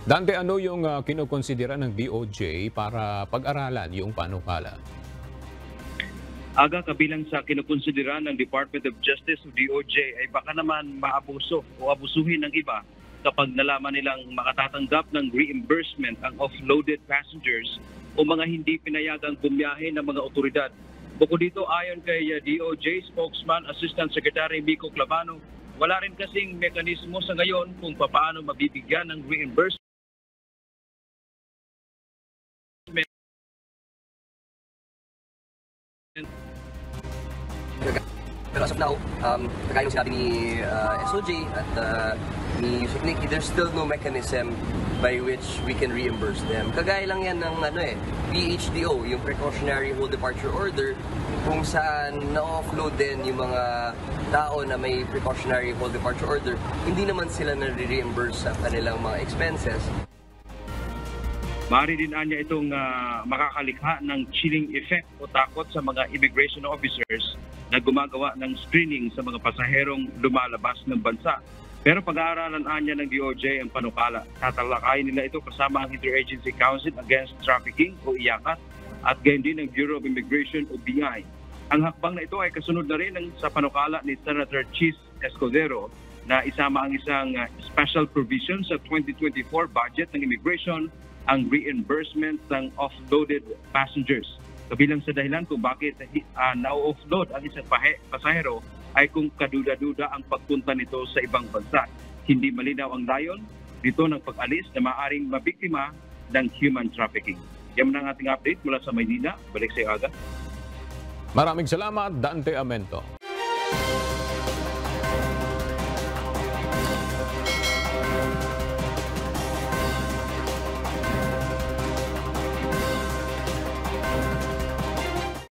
Dante, ano yung kinokonsidera ng DOJ para pag-aralan yung panukala? Aga, kabilang sa kinukonsidera ng Department of Justice o DOJ ay baka naman maabuso o abusuhin ng iba kapag nalaman nilang makatatanggap ng reimbursement ang offloaded passengers o mga hindi pinayagang bumiyahe ng mga otoridad. Bukod dito, ayon kay DOJ spokesman Assistant Secretary Mico Clavano, wala rin kasing mekanismo sa ngayon kung paano mabibigyan ng reimbursement Pero as of now, kagaya ng sinabi ni SOJ at ni Yusek Nicky, there's still no mechanism by which we can reimburse them. Kagaya lang yan ng PHDO, yung Precautionary Whole Departure Order, kung saan na-offload din yung mga tao na may Precautionary Whole Departure Order, hindi naman sila na-reimburse sa kanilang mga expenses. Maaari din niya itong makakalikha ng chilling effect o takot sa mga immigration officers na gumagawa ng screening sa mga pasaherong lumalabas ng bansa. Pero pag-aaralan niya ng DOJ ang panukala. Tatalakayin nila ito kasama ang Interagency Council Against Trafficking o IACAT at gayon din ng Bureau of Immigration o BI. Ang hakbang na ito ay kasunod na rin sa panukala ni Senator Chis Escudero na isama ang isang special provision sa 2024 budget ng immigration ang reimbursement ng offloaded passengers. Kabilang sa dahilan kung bakit na-offload ang isang pasahero ay kung kaduda-duda ang pagpunta nito sa ibang bansa. Hindi malinaw ang dayon dito ng pag-alis na maaaring mabiktima ng human trafficking. Yan ang ating update mula sa Maynila. Balik sa iyo, Aga. Maraming salamat, Dante Amento.